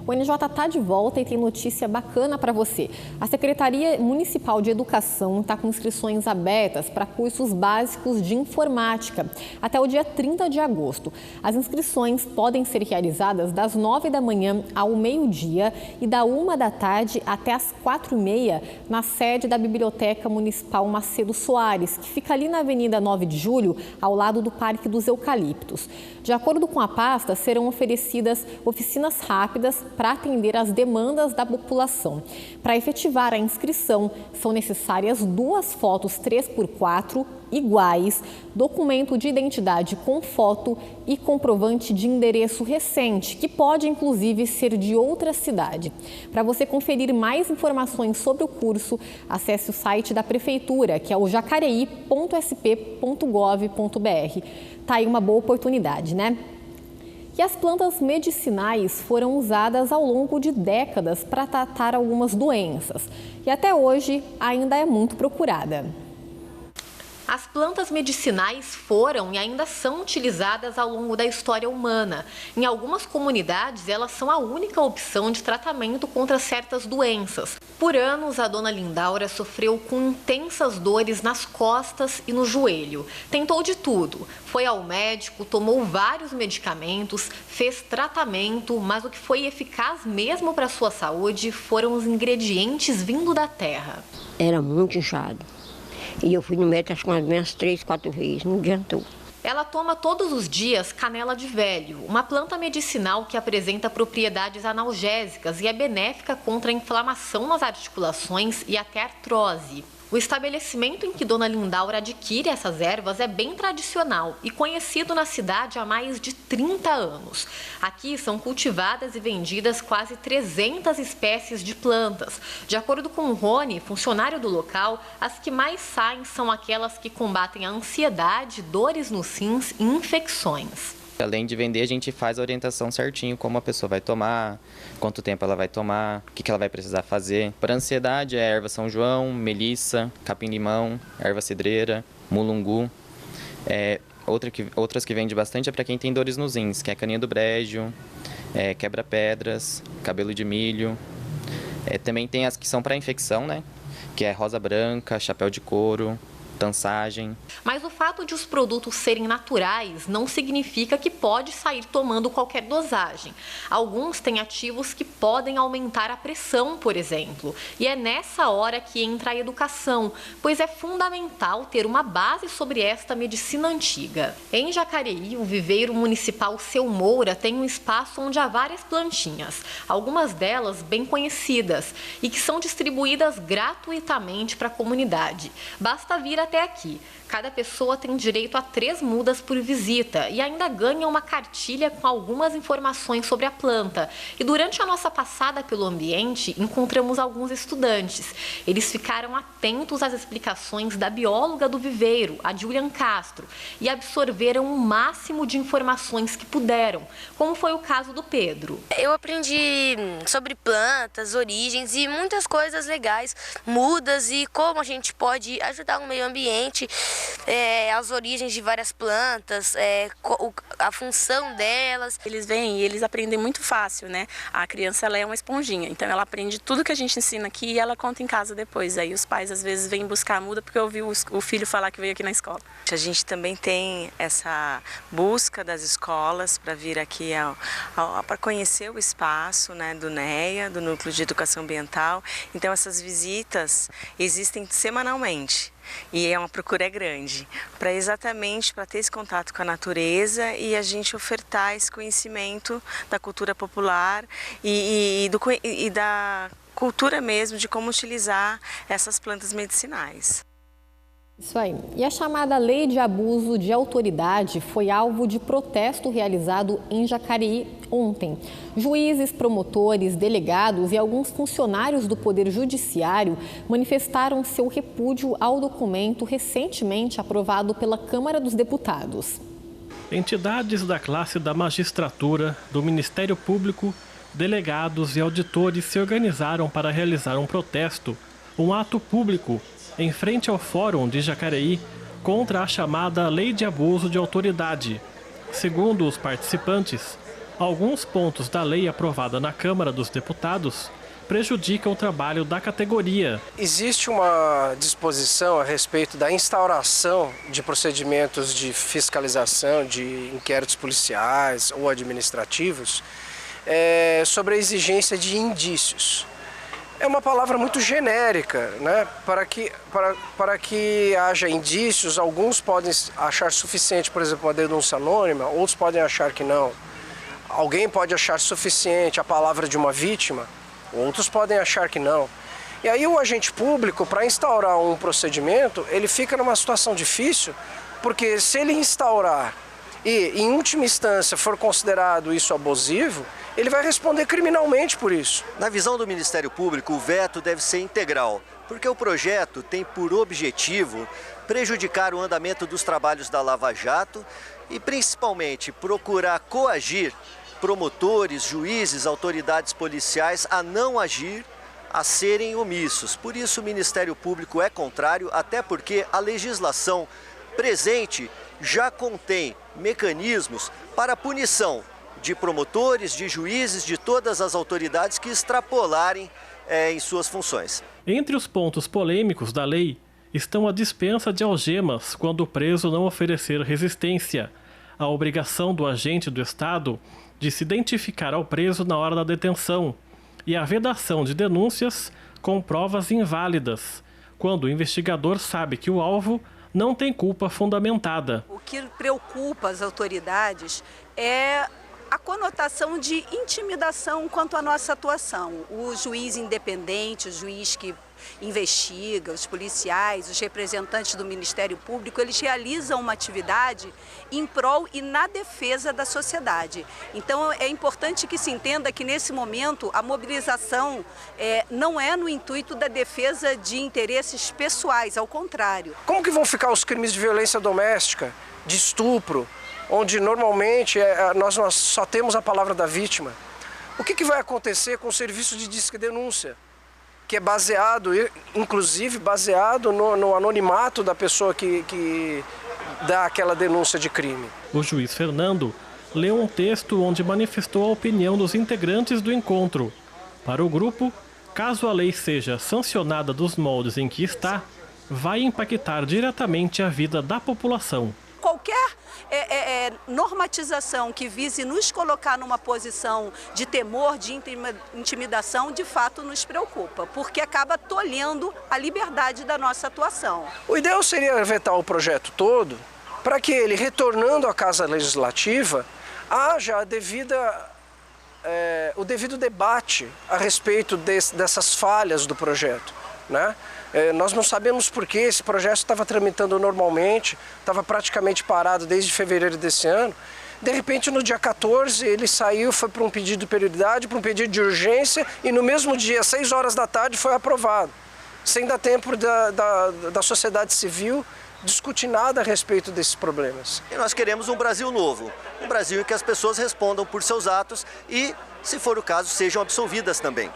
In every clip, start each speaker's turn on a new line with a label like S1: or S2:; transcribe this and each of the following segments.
S1: O NJ está de volta e tem notícia bacana para você. A Secretaria Municipal de Educação está com inscrições abertas para cursos básicos de informática até o dia 30 de agosto. As inscrições podem ser realizadas das 9 da manhã ao meio-dia e da 1 da tarde até as 4h30 na sede da Biblioteca Municipal Macedo Soares, que fica ali na Avenida 9 de Julho, ao lado do Parque dos Eucaliptos. De acordo com a pasta, serão oferecidas oficinas rápidas para atender às demandas da população. Para efetivar a inscrição, são necessárias 2 fotos 3x4 iguais, documento de identidade com foto e comprovante de endereço recente, que pode inclusive ser de outra cidade. Para você conferir mais informações sobre o curso, acesse o site da Prefeitura, que é o jacareí.sp.gov.br. Tá aí uma boa oportunidade, né? E as plantas medicinais foram usadas ao longo de décadas para tratar algumas doenças. E até hoje ainda é muito procurada. As plantas medicinais foram e ainda são utilizadas ao longo da história humana. Em algumas comunidades, elas são a única opção de tratamento contra certas doenças. Por anos, a dona Lindaura sofreu com intensas dores nas costas e no joelho. Tentou de tudo. Foi ao médico, tomou vários medicamentos, fez tratamento, mas o que foi eficaz mesmo para a sua saúde foram os ingredientes vindo da terra.
S2: Era muito inchado. E eu fui no médico acho que umas 3, 4 vezes, não adiantou.
S1: Ela toma todos os dias canela de velho, uma planta medicinal que apresenta propriedades analgésicas e é benéfica contra a inflamação nas articulações e até artrose. O estabelecimento em que dona Lindaura adquire essas ervas é bem tradicional e conhecido na cidade há mais de 30 anos. Aqui são cultivadas e vendidas quase 300 espécies de plantas. De acordo com o Rony, funcionário do local, as que mais saem são aquelas que combatem a ansiedade, dores nos rins e infecções.
S3: Além de vender, a gente faz a orientação certinho, como a pessoa vai tomar, quanto tempo ela vai tomar, o que ela vai precisar fazer. Para ansiedade é erva São João, melissa, capim-limão, erva cidreira, mulungu. Outras que vende bastante é para quem tem dores nos rins, que é caninha do brejo, quebra-pedras, cabelo de milho. Também tem as que são para infecção, né? Que é rosa branca, chapéu de couro, tansagem.
S1: Mas o fato de os produtos serem naturais não significa que pode sair tomando qualquer dosagem. Alguns têm ativos que podem aumentar a pressão, por exemplo. E é nessa hora que entra a educação, pois é fundamental ter uma base sobre esta medicina antiga. Em Jacareí, o viveiro municipal Seu Moura tem um espaço onde há várias plantinhas, algumas delas bem conhecidas e que são distribuídas gratuitamente para a comunidade. Basta vir até aqui. Cada pessoa tem direito a 3 mudas por visita e ainda ganha uma cartilha com algumas informações sobre a planta. E durante a nossa passada pelo ambiente, encontramos alguns estudantes. Eles ficaram atentos às explicações da bióloga do viveiro, a Julian Castro, e absorveram o máximo de informações que puderam, como foi o caso do Pedro.
S4: Eu aprendi sobre plantas, origens e muitas coisas legais, mudas e como a gente pode ajudar o meio ambiente, as origens de várias plantas, a função delas.
S5: Eles vêm e eles aprendem muito fácil, né? A criança ela é uma esponjinha, então ela aprende tudo que a gente ensina aqui e ela conta em casa depois. Aí os pais às vezes vêm buscar a muda porque ouviu o filho falar que veio aqui na escola.
S6: A gente também tem essa busca das escolas para vir aqui para conhecer o espaço, né, do NEA, do Núcleo de Educação Ambiental. Então essas visitas existem semanalmente. E uma procura grande, exatamente para ter esse contato com a natureza e a gente ofertar esse conhecimento da cultura popular e da cultura mesmo de como utilizar essas plantas medicinais.
S1: Isso aí. E a chamada Lei de Abuso de Autoridade foi alvo de protesto realizado em Jacareí ontem. Juízes, promotores, delegados e alguns funcionários do Poder Judiciário manifestaram seu repúdio ao documento recentemente aprovado pela Câmara dos Deputados.
S7: Entidades da classe da magistratura, do Ministério Público, delegados e auditores se organizaram para realizar um protesto, um ato público, em frente ao Fórum de Jacareí, contra a chamada Lei de Abuso de Autoridade. Segundo os participantes, Alguns pontos da lei aprovada na Câmara dos Deputados prejudicam o trabalho da categoria.
S8: Existe uma disposição a respeito da instauração de procedimentos de fiscalização, de inquéritos policiais ou administrativos, sobre a exigência de indícios. É uma palavra muito genérica, né? Para que haja indícios, alguns podem achar suficiente, por exemplo, uma denúncia anônima, outros podem achar que não. Alguém pode achar suficiente a palavra de uma vítima, outros podem achar que não. E aí o agente público, para instaurar um procedimento, ele fica numa situação difícil, porque se ele instaurar e, em última instância, for considerado isso abusivo, ele vai responder criminalmente por isso.
S9: Na visão do Ministério Público, o veto deve ser integral, porque o projeto tem por objetivo prejudicar o andamento dos trabalhos da Lava Jato e, principalmente, procurar coagir promotores, juízes, autoridades policiais a não agir, a serem omissos. Por isso o Ministério Público é contrário, até porque a legislação presente já contém mecanismos para a punição de promotores, de juízes, de todas as autoridades que extrapolarem em suas funções.
S7: Entre os pontos polêmicos da lei estão a dispensa de algemas quando o preso não oferecer resistência, a obrigação do agente do Estado de se identificar ao preso na hora da detenção e a vedação de denúncias com provas inválidas, quando o investigador sabe que o alvo não tem culpa fundamentada.
S10: O que preocupa as autoridades é a conotação de intimidação quanto à nossa atuação. O juiz independente, o juiz que investiga, os policiais, os representantes do Ministério Público, eles realizam uma atividade em prol e na defesa da sociedade. Então é importante que se entenda que nesse momento a mobilização não é no intuito da defesa de interesses pessoais, ao contrário.
S8: Como que vão ficar os crimes de violência doméstica, de estupro, onde normalmente nós só temos a palavra da vítima? O que vai acontecer com o serviço de disque denúncia, que é baseado, inclusive baseado no anonimato da pessoa que dá aquela denúncia de crime?
S7: O juiz Fernando leu um texto onde manifestou a opinião dos integrantes do encontro. Para o grupo, caso a lei seja sancionada dos moldes em que está, vai impactar diretamente a vida da população.
S10: Qualquer normatização que vise nos colocar numa posição de temor, de intimidação, de fato nos preocupa, porque acaba tolhendo a liberdade da nossa atuação.
S8: O ideal seria vetar o projeto todo, para que ele, retornando à Casa Legislativa, haja o devido debate a respeito dessas falhas do projeto, né? Nós não sabemos por que esse projeto estava tramitando normalmente, estava praticamente parado desde fevereiro desse ano. De repente, no dia 14, ele saiu, foi para um pedido de prioridade, para um pedido de urgência, e no mesmo dia, às 6 horas da tarde, foi aprovado. Sem dar tempo da sociedade civil discutir nada a respeito desses problemas.
S9: E nós queremos um Brasil novo, um Brasil em que as pessoas respondam por seus atos e, se for o caso, sejam absolvidas também.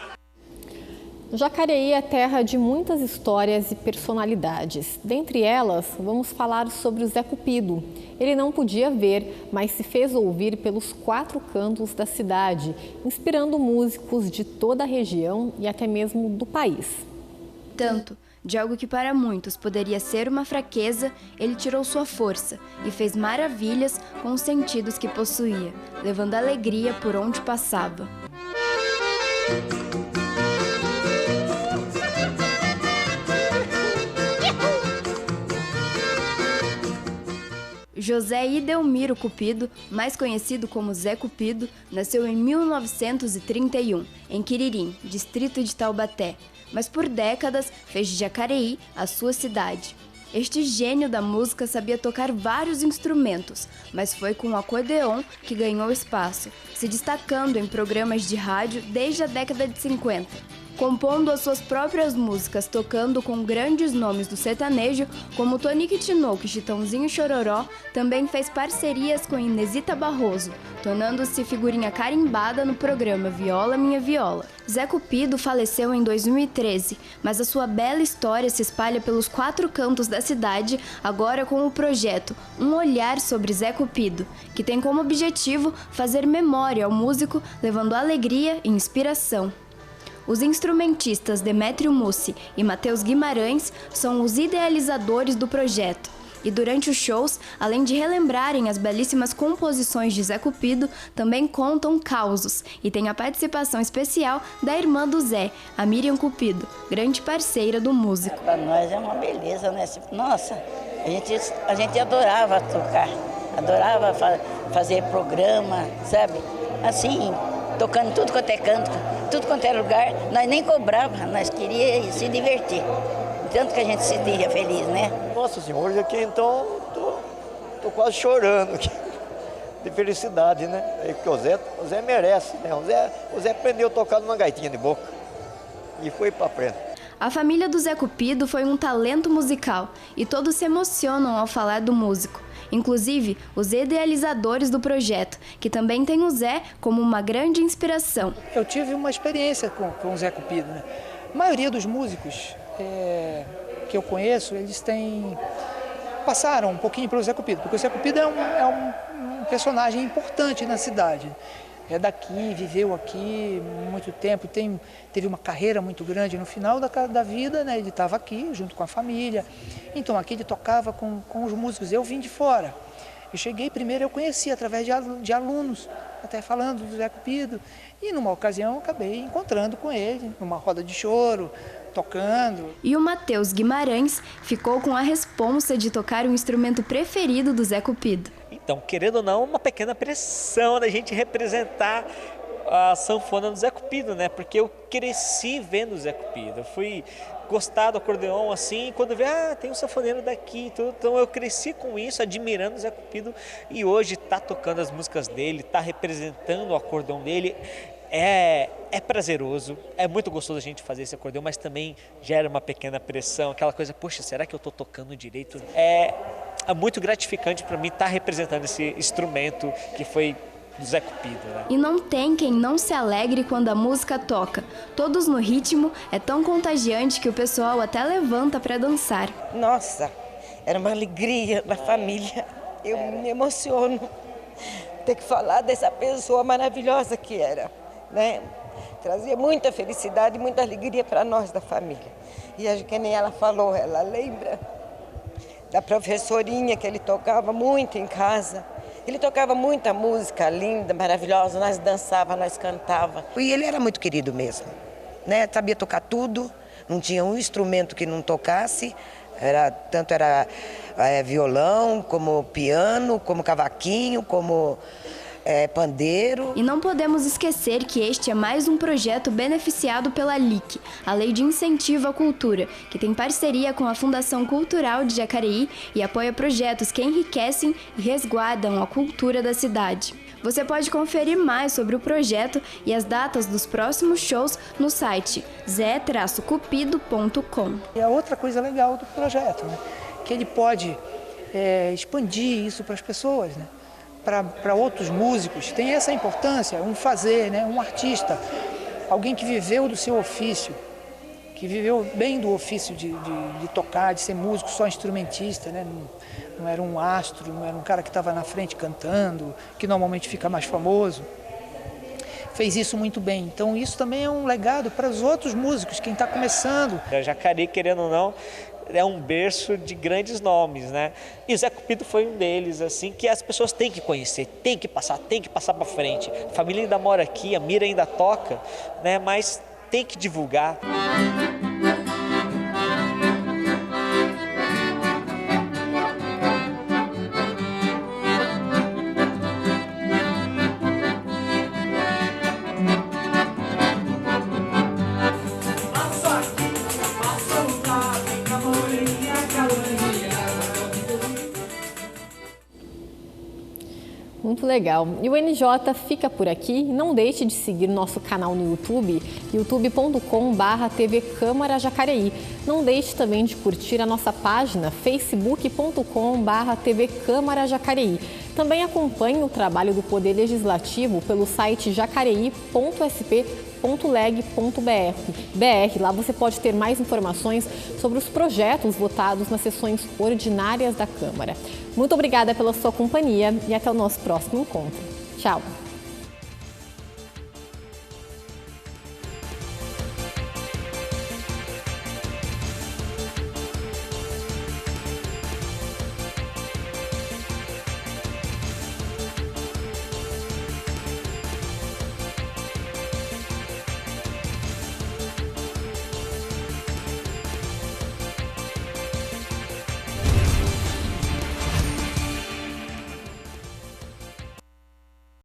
S1: Jacareí é terra de muitas histórias e personalidades. Dentre elas, vamos falar sobre o Zé Cupido. Ele não podia ver, mas se fez ouvir pelos 4 cantos da cidade, inspirando músicos de toda a região e até mesmo do país.
S11: Tanto de algo que para muitos poderia ser uma fraqueza, ele tirou sua força e fez maravilhas com os sentidos que possuía, levando alegria por onde passava. José Idelmiro Cupido, mais conhecido como Zé Cupido, nasceu em 1931, em Quiririm, distrito de Taubaté, mas por décadas fez de Jacareí a sua cidade. Este gênio da música sabia tocar vários instrumentos, mas foi com o acordeon que ganhou espaço, se destacando em programas de rádio desde a década de 50. compondo as suas próprias músicas, tocando com grandes nomes do sertanejo, como Tonique Tinoco e Chitãozinho Chororó, também fez parcerias com Inesita Barroso, tornando-se figurinha carimbada no programa Viola Minha Viola. Zé Cupido faleceu em 2013, mas a sua bela história se espalha pelos 4 cantos da cidade, agora com o projeto Um Olhar sobre Zé Cupido, que tem como objetivo fazer memória ao músico, levando alegria e inspiração. Os instrumentistas Demétrio Mussi e Matheus Guimarães são os idealizadores do projeto. E durante os shows, além de relembrarem as belíssimas composições de Zé Cupido, também contam causos e tem a participação especial da irmã do Zé, a Miriam Cupido, grande parceira do músico.
S12: Para nós é uma beleza, né? Nossa, a gente adorava tocar, adorava fazer programa, sabe? Assim, tocando tudo quanto é canto, tudo quanto é lugar, nós nem cobrava, nós queríamos se divertir. Tanto que a gente se sentia feliz, né?
S13: Nossa senhora, aqui então tô quase chorando aqui, de felicidade, né? Porque o Zé merece, né? O Zé aprendeu a tocar numa gaitinha de boca e foi para frente.
S11: A família do Zé Cupido foi um talento musical e todos se emocionam ao falar do músico. Inclusive, os idealizadores do projeto, que também tem o Zé como uma grande inspiração.
S14: Eu tive uma experiência com o Zé Cupido, né? A maioria dos músicos que eu conheço, eles passaram um pouquinho pelo Zé Cupido, porque o Zé Cupido é um personagem importante na cidade. É daqui, viveu aqui muito tempo, teve uma carreira muito grande. No final da vida, né, ele estava aqui junto com a família, então aqui ele tocava com os músicos. Eu vim de fora, eu cheguei primeiro, eu conheci através de alunos, até falando do Zé Cupido, e numa ocasião eu acabei encontrando com ele, numa roda de choro, tocando.
S11: E o Matheus Guimarães ficou com a responsa de tocar o instrumento preferido do Zé Cupido.
S15: Então, querendo ou não, uma pequena pressão da gente representar a sanfona do Zé Cupido, né? Porque eu cresci vendo o Zé Cupido, eu fui gostar do acordeon assim, quando vi, tem um sanfoneiro daqui, tudo. Então eu cresci com isso, admirando o Zé Cupido, e hoje tá tocando as músicas dele, tá representando o acordeon dele. É prazeroso, é muito gostoso a gente fazer esse acordeão, mas também gera uma pequena pressão, aquela coisa, poxa, será que eu estou tocando direito? É muito gratificante para mim estar representando esse instrumento que foi do Zé Cupido, né?
S11: E não tem quem não se alegre quando a música toca. Todos no ritmo, é tão contagiante que o pessoal até levanta para dançar.
S16: Nossa, era uma alegria na família, eu me emociono ter que falar dessa pessoa maravilhosa que era. Né? Trazia muita felicidade e muita alegria para nós da família. E acho que nem ela falou, ela lembra da professorinha que ele tocava muito em casa. Ele tocava muita música linda, maravilhosa, nós dançava, nós cantava.
S17: E ele era muito querido mesmo, né? Sabia tocar tudo, não tinha um instrumento que não tocasse. Tanto era violão, como piano, como cavaquinho, como pandeiro.
S11: E não podemos esquecer que este é mais um projeto beneficiado pela LIC, a Lei de Incentivo à Cultura, que tem parceria com a Fundação Cultural de Jacareí e apoia projetos que enriquecem e resguardam a cultura da cidade. Você pode conferir mais sobre o projeto e as datas dos próximos shows no site zé-cupido.com.
S14: E a outra coisa legal do projeto, né, que ele pode expandir isso para as pessoas, né? Para outros músicos, tem essa importância, um fazer, né? Um artista, alguém que viveu do seu ofício, que viveu bem do ofício de tocar, de ser músico, só instrumentista, né? Não era um astro, não era um cara que estava na frente cantando, que normalmente fica mais famoso. Fez isso muito bem, então isso também é um legado para os outros músicos, quem está começando.
S15: Jacareí, querendo ou não, é um berço de grandes nomes, né? E o Zé Cupido foi um deles, assim, que as pessoas têm que conhecer, têm que passar para frente. A família ainda mora aqui, a Mira ainda toca, né? Mas tem que divulgar.
S1: Muito legal. E o NJ fica por aqui. Não deixe de seguir nosso canal no YouTube, youtube.com/TV Câmara Jacareí. Não deixe também de curtir a nossa página, facebook.com/TV Câmara Jacareí. Também acompanhe o trabalho do Poder Legislativo pelo site jacareí.sp.leg.br. Lá você pode ter mais informações sobre os projetos votados nas sessões ordinárias da Câmara. Muito obrigada pela sua companhia e até o nosso próximo encontro. Tchau!